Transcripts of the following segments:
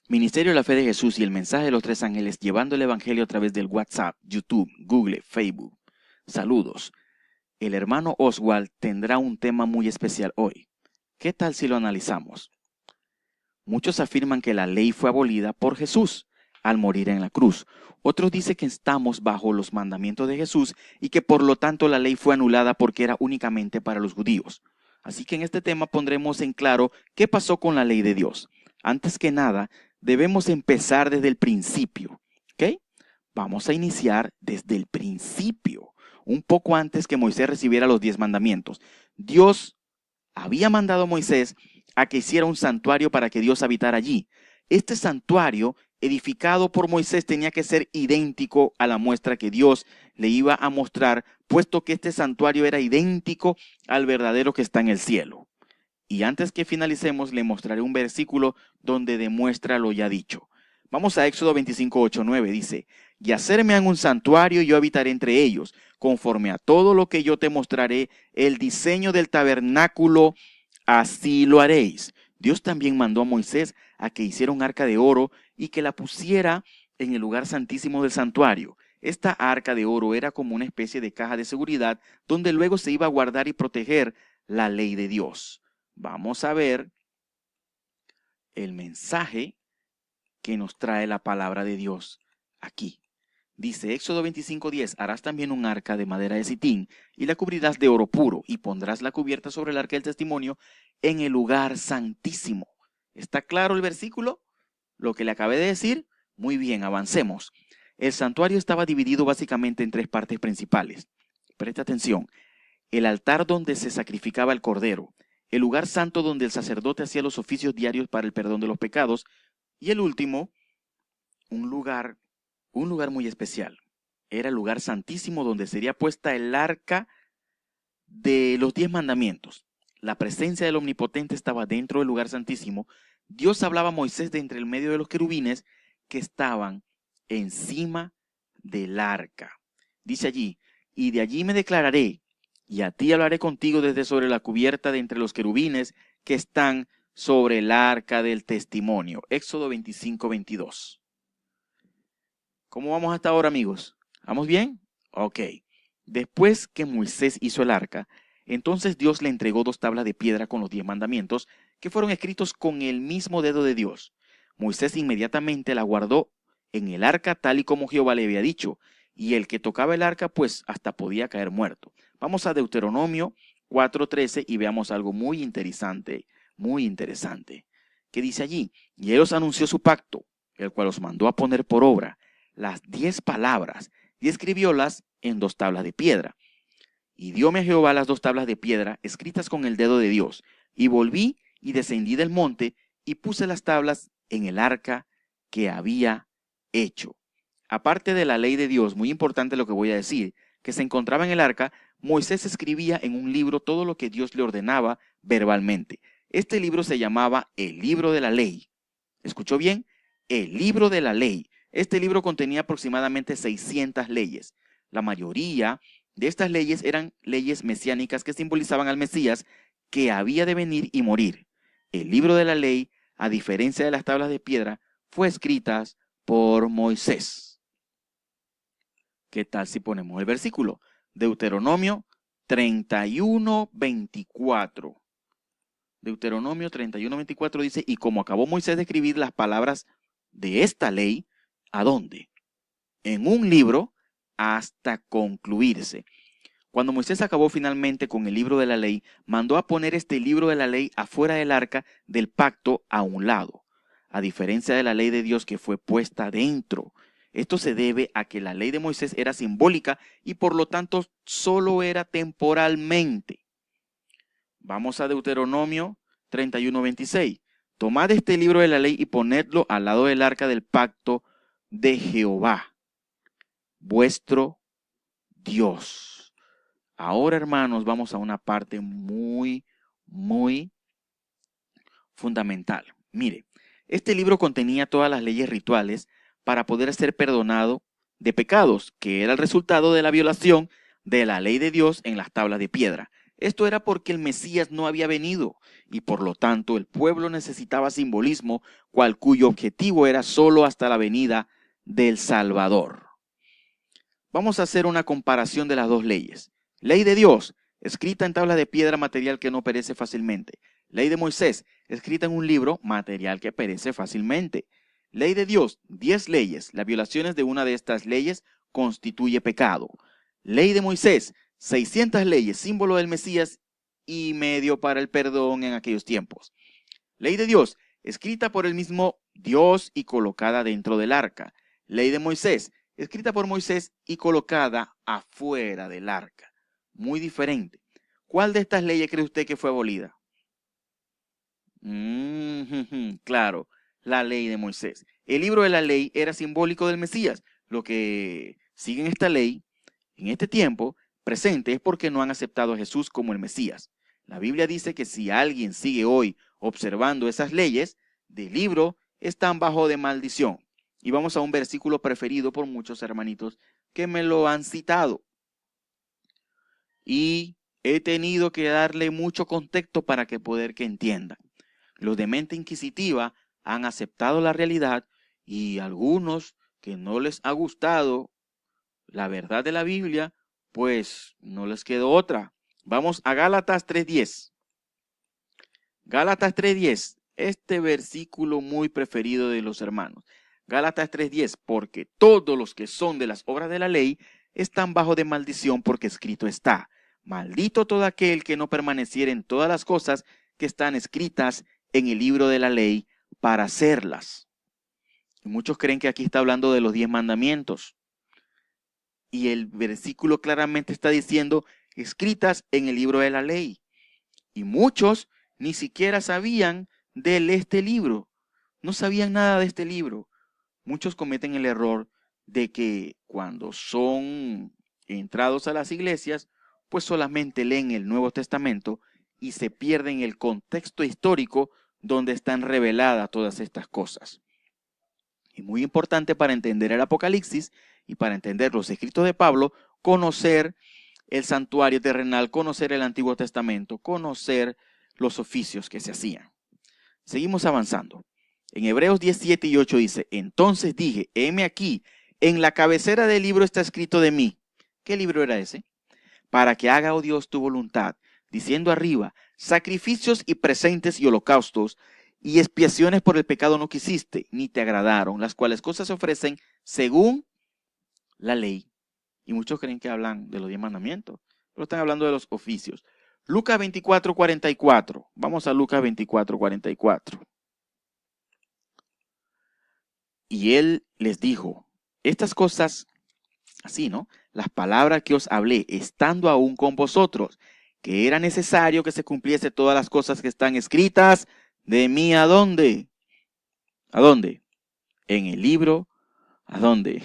Ministerio de la Fe de Jesús y el mensaje de los tres ángeles llevando el Evangelio a través del WhatsApp, YouTube, Google, Facebook. Saludos. El hermano Oswald tendrá un tema muy especial hoy. ¿Qué tal si lo analizamos? Muchos afirman que la ley fue abolida por Jesús al morir en la cruz. Otros dicen que estamos bajo los mandamientos de Jesús y que por lo tanto la ley fue anulada porque era únicamente para los judíos. Así que en este tema pondremos en claro qué pasó con la ley de Dios. Antes que nada, debemos empezar desde el principio, ¿ok? Vamos a iniciar desde el principio, un poco antes que Moisés recibiera los 10 mandamientos. Dios había mandado a Moisés a que hiciera un santuario para que Dios habitara allí. Este santuario edificado por Moisés tenía que ser idéntico a la muestra que Dios le iba a mostrar, puesto que este santuario era idéntico al verdadero que está en el cielo. Y antes que finalicemos, le mostraré un versículo donde demuestra lo ya dicho. Vamos a Éxodo 25, 8, 9. Dice, y hacerme en un santuario y yo habitaré entre ellos, conforme a todo lo que yo te mostraré, el diseño del tabernáculo, así lo haréis. Dios también mandó a Moisés a que hiciera un arca de oro y que la pusiera en el lugar santísimo del santuario. Esta arca de oro era como una especie de caja de seguridad donde luego se iba a guardar y proteger la ley de Dios. Vamos a ver el mensaje que nos trae la palabra de Dios aquí. Dice Éxodo 25:10, harás también un arca de madera de sitín y la cubrirás de oro puro y pondrás la cubierta sobre el arca del testimonio en el lugar santísimo. ¿Está claro el versículo? Lo que le acabé de decir. Muy bien, avancemos. El santuario estaba dividido básicamente en tres partes principales. Presta atención. El altar donde se sacrificaba el cordero, el lugar santo donde el sacerdote hacía los oficios diarios para el perdón de los pecados y el último, un lugar muy especial. Era el lugar santísimo donde sería puesta el arca de los 10 mandamientos. La presencia del Omnipotente estaba dentro del lugar santísimo. Dios hablaba a Moisés de entre el medio de los querubines que estaban encima del arca. Dice allí, y de allí me declararé, y a ti hablaré contigo desde sobre la cubierta de entre los querubines que están sobre el arca del testimonio. Éxodo 25, 22. ¿Cómo vamos hasta ahora, amigos? ¿Vamos bien? Ok. Después que Moisés hizo el arca, entonces Dios le entregó 2 tablas de piedra con los 10 mandamientos que fueron escritos con el mismo dedo de Dios. Moisés inmediatamente la guardó en el arca tal y como Jehová le había dicho, y el que tocaba el arca pues hasta podía caer muerto. Vamos a Deuteronomio 4:13 y veamos algo muy interesante, que dice allí, y él os anunció su pacto, el cual os mandó a poner por obra las 10 palabras y escribiólas en 2 tablas de piedra. Y dióme a Jehová las 2 tablas de piedra escritas con el dedo de Dios. Y volví y descendí del monte y puse las tablas en el arca que había hecho. Aparte de la ley de Dios, muy importante lo que voy a decir, que se encontraba en el arca, Moisés escribía en un libro todo lo que Dios le ordenaba verbalmente. Este libro se llamaba el libro de la ley. ¿Escuchó bien? El libro de la ley. Este libro contenía aproximadamente 600 leyes. La mayoría de estas leyes eran leyes mesiánicas que simbolizaban al Mesías que había de venir y morir. El libro de la ley, a diferencia de las tablas de piedra, fue escrita por Moisés. ¿Qué tal si ponemos el versículo? Deuteronomio 31:24. Deuteronomio 31:24 dice, y como acabó Moisés de escribir las palabras de esta ley, ¿a dónde? En un libro hasta concluirse. Cuando Moisés acabó finalmente con el libro de la ley, mandó a poner este libro de la ley afuera del arca del pacto a un lado, a diferencia de la ley de Dios que fue puesta dentro. Esto se debe a que la ley de Moisés era simbólica y por lo tanto solo era temporalmente. Vamos a Deuteronomio 31:26. Tomad este libro de la ley y ponedlo al lado del arca del pacto de Jehová, vuestro Dios. Ahora, hermanos, vamos a una parte muy fundamental. Mire, este libro contenía todas las leyes rituales para poder ser perdonado de pecados, que era el resultado de la violación de la ley de Dios en las tablas de piedra. Esto era porque el Mesías no había venido y por lo tanto el pueblo necesitaba simbolismo, cuyo objetivo era solo hasta la venida del Salvador. Vamos a hacer una comparación de las dos leyes. Ley de Dios, escrita en tabla de piedra, material que no perece fácilmente. Ley de Moisés, escrita en un libro, material que perece fácilmente. Ley de Dios, 10 leyes. Las violaciones de una de estas leyes constituye pecado. Ley de Moisés, 600 leyes, símbolo del Mesías y medio para el perdón en aquellos tiempos. Ley de Dios, escrita por el mismo Dios y colocada dentro del arca. Ley de Moisés, escrita por Moisés y colocada afuera del arca. Muy diferente. ¿Cuál de estas leyes cree usted que fue abolida? Claro, la ley de Moisés. El libro de la ley era simbólico del Mesías. Lo que siguen esta ley en este tiempo presente es porque no han aceptado a Jesús como el Mesías. La Biblia dice que si alguien sigue hoy observando esas leyes del libro, están bajo de maldición. Y vamos a un versículo preferido por muchos hermanitos que me lo han citado. Y he tenido que darle mucho contexto para que poder que entiendan. Los de mente inquisitiva han aceptado la realidad y algunos que no les ha gustado la verdad de la Biblia, pues no les quedó otra. Vamos a Gálatas 3:10. Gálatas 3:10, este versículo muy preferido de los hermanos. Gálatas 3:10, porque todos los que son de las obras de la ley están bajo de maldición, porque escrito está: maldito todo aquel que no permaneciera en todas las cosas que están escritas en el libro de la ley para hacerlas. Y muchos creen que aquí está hablando de los 10 mandamientos. Y el versículo claramente está diciendo escritas en el libro de la ley. Y muchos ni siquiera sabían de este libro. No sabían nada de este libro. Muchos cometen el error de que cuando son entrados a las iglesias, pues solamente leen el Nuevo Testamento y se pierden el contexto histórico donde están reveladas todas estas cosas. Y muy importante para entender el Apocalipsis y para entender los escritos de Pablo, conocer el santuario terrenal, conocer el Antiguo Testamento, conocer los oficios que se hacían. Seguimos avanzando. En Hebreos 17 y 8 dice: entonces dije, heme aquí, en la cabecera del libro está escrito de mí. ¿Qué libro era ese? Para que haga, oh Dios, tu voluntad, diciendo arriba, sacrificios y presentes y holocaustos y expiaciones por el pecado no quisiste, ni te agradaron, las cuales cosas se ofrecen según la ley. Y muchos creen que hablan de los 10 mandamientos, pero están hablando de los oficios. Lucas 24:44. Vamos a Lucas 24:44. Y él les dijo, estas cosas, así, ¿no? Las palabras que os hablé, estando aún con vosotros, que era necesario que se cumpliese todas las cosas que están escritas de mí. ¿A dónde? ¿A dónde? En el libro. ¿A dónde?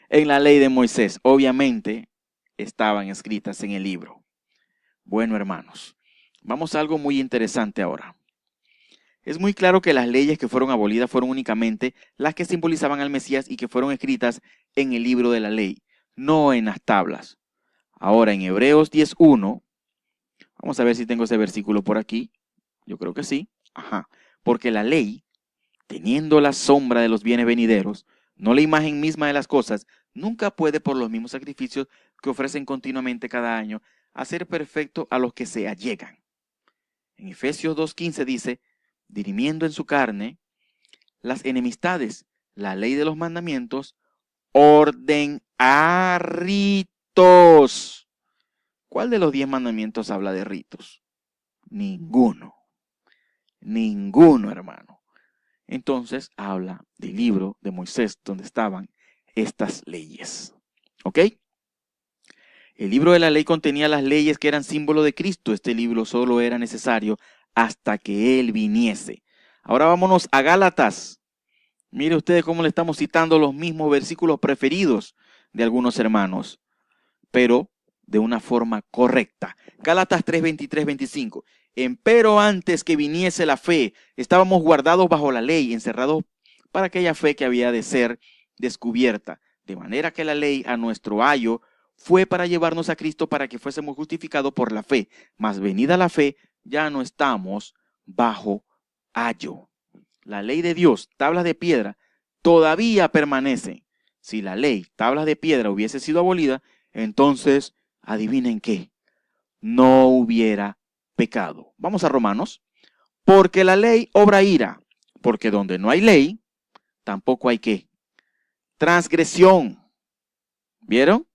En la ley de Moisés. Obviamente estaban escritas en el libro. Bueno, hermanos, vamos a algo muy interesante ahora. Es muy claro que las leyes que fueron abolidas fueron únicamente las que simbolizaban al Mesías y que fueron escritas en el libro de la ley, no en las tablas. Ahora, en Hebreos 10:1, vamos a ver si tengo ese versículo por aquí. Yo creo que sí. Ajá. Porque la ley, teniendo la sombra de los bienes venideros, no la imagen misma de las cosas, nunca puede por los mismos sacrificios que ofrecen continuamente cada año, hacer perfecto a los que se allegan. En Efesios 2:15 dice, dirimiendo en su carne las enemistades, la ley de los mandamientos, orden a ritos. ¿Cuál de los 10 mandamientos habla de ritos? Ninguno. Ninguno, hermano. Entonces habla del libro de Moisés donde estaban estas leyes. ¿Ok? El libro de la ley contenía las leyes que eran símbolo de Cristo. Este libro solo era necesario hasta que Él viniese. Ahora vámonos a Gálatas. Mire ustedes cómo le estamos citando los mismos versículos preferidos de algunos hermanos, pero de una forma correcta. Gálatas 3:23-25. Empero antes que viniese la fe, estábamos guardados bajo la ley, encerrados para aquella fe que había de ser descubierta. De manera que la ley a nuestro ayo fue para llevarnos a Cristo para que fuésemos justificados por la fe. Mas venida la fe, ya no estamos bajo ayo. La ley de Dios, tablas de piedra, todavía permanece. Si la ley, tablas de piedra, hubiese sido abolida, entonces, adivinen qué, no hubiera pecado. Vamos a Romanos. Porque la ley obra ira, porque donde no hay ley, tampoco hay qué. Transgresión. ¿Vieron?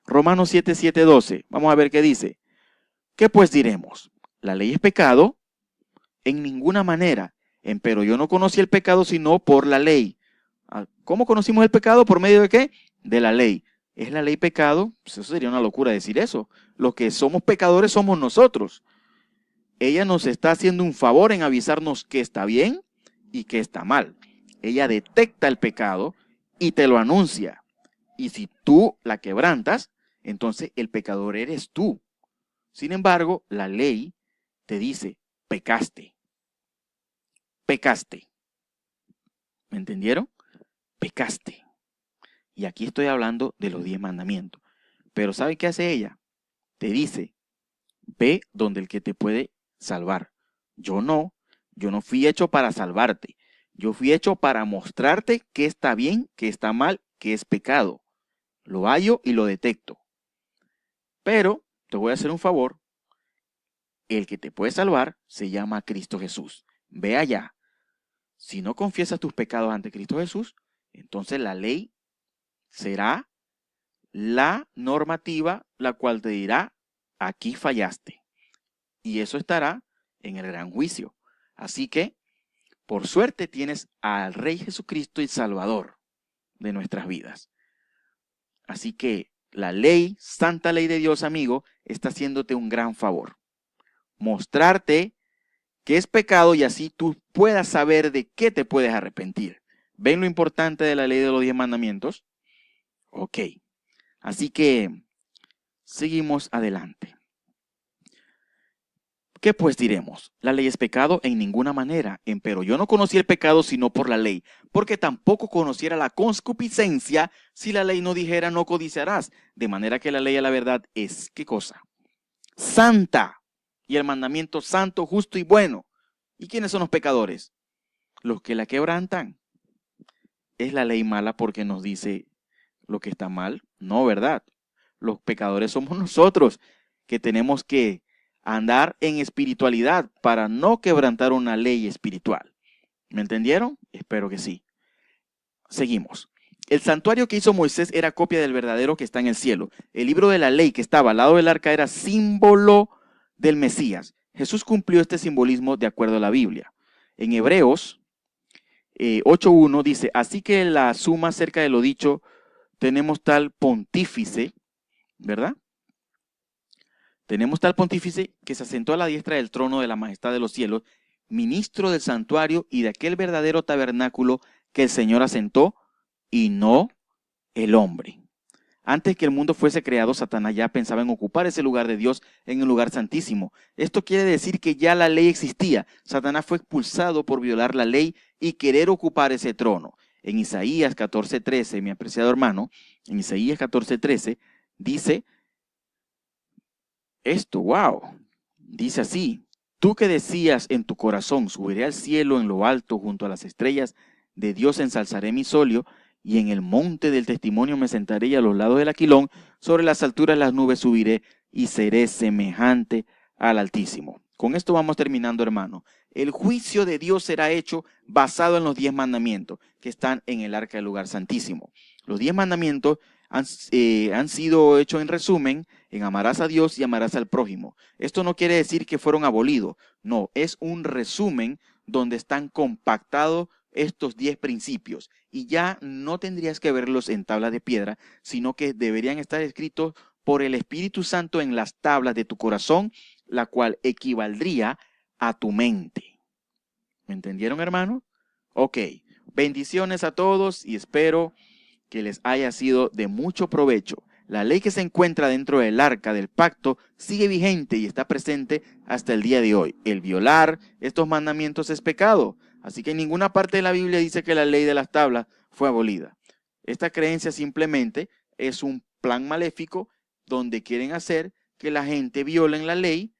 Romanos 7, 7, 12. Vamos a ver qué dice. ¿Qué pues diremos? ¿La ley es pecado? En ninguna manera. Empero yo no conocí el pecado sino por la ley. ¿Cómo conocimos el pecado? ¿Por medio de qué? De la ley. ¿Es la ley pecado? Pues eso sería una locura decir eso. Los que somos pecadores somos nosotros. Ella nos está haciendo un favor en avisarnos qué está bien y qué está mal. Ella detecta el pecado y te lo anuncia. Y si tú la quebrantas, entonces el pecador eres tú. Sin embargo, la ley te dice, pecaste. Pecaste. ¿Me entendieron? Pecaste. Y aquí estoy hablando de los 10 mandamientos. Pero ¿sabe qué hace ella? Te dice, ve donde el que te puede salvar. Yo no fui hecho para salvarte. Yo fui hecho para mostrarte qué está bien, qué está mal, qué es pecado. Lo hallo y lo detecto. Pero te voy a hacer un favor. El que te puede salvar se llama Cristo Jesús. Ve allá. Si no confiesas tus pecados ante Cristo Jesús, entonces la ley será la normativa la cual te dirá, aquí fallaste. Y eso estará en el gran juicio. Así que, por suerte, tienes al Rey Jesucristo y Salvador de nuestras vidas. Así que la ley, santa ley de Dios, amigo, está haciéndote un gran favor. Mostrarte que es pecado y así tú puedas saber de qué te puedes arrepentir. ¿Ven lo importante de la ley de los 10 mandamientos? Ok. Así que seguimos adelante. ¿Qué pues diremos? ¿La ley es pecado? En ninguna manera. Empero yo no conocí el pecado sino por la ley, porque tampoco conociera la concupiscencia si la ley no dijera no codiciarás. De manera que la ley a la verdad es, ¿qué cosa? Santa. Y el mandamiento santo, justo y bueno. ¿Y quiénes son los pecadores? Los que la quebrantan. ¿Es la ley mala porque nos dice lo que está mal? No, ¿verdad? Los pecadores somos nosotros que tenemos que andar en espiritualidad para no quebrantar una ley espiritual. ¿Me entendieron? Espero que sí. Seguimos. El santuario que hizo Moisés era copia del verdadero que está en el cielo. El libro de la ley que estaba al lado del arca era símbolo del Mesías. Jesús cumplió este simbolismo de acuerdo a la Biblia. En Hebreos 8.1 dice, así que la suma acerca de lo dicho, tenemos tal pontífice, ¿verdad? Tenemos tal pontífice que se asentó a la diestra del trono de la majestad de los cielos, ministro del santuario y de aquel verdadero tabernáculo que el Señor asentó y no el hombre. Antes que el mundo fuese creado, Satanás ya pensaba en ocupar ese lugar de Dios en un lugar santísimo. Esto quiere decir que ya la ley existía. Satanás fue expulsado por violar la ley y querer ocupar ese trono. En Isaías 14:13, mi apreciado hermano, en Isaías 14:13 dice esto, wow, dice así, tú que decías en tu corazón, subiré al cielo en lo alto junto a las estrellas, de Dios ensalzaré mi solio, y en el monte del testimonio me sentaré y a los lados del aquilón, sobre las alturas de las nubes subiré y seré semejante al Altísimo. Con esto vamos terminando, hermano. El juicio de Dios será hecho basado en los 10 mandamientos que están en el arca del lugar santísimo. Los 10 mandamientos han sido hechos en resumen en amarás a Dios y amarás al prójimo. Esto no quiere decir que fueron abolidos, no, es un resumen donde están compactados estos 10 principios y ya no tendrías que verlos en tablas de piedra, sino que deberían estar escritos por el Espíritu Santo en las tablas de tu corazón, la cual equivaldría a tu mente. ¿Me entendieron, hermano? Ok, bendiciones a todos y espero que les haya sido de mucho provecho. La ley que se encuentra dentro del arca del pacto sigue vigente y está presente hasta el día de hoy. El violar estos mandamientos es pecado. Así que en ninguna parte de la Biblia dice que la ley de las tablas fue abolida. Esta creencia simplemente es un plan maléfico donde quieren hacer que la gente viole la ley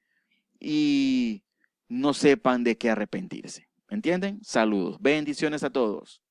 y no sepan de qué arrepentirse. ¿Entienden? Saludos. Bendiciones a todos.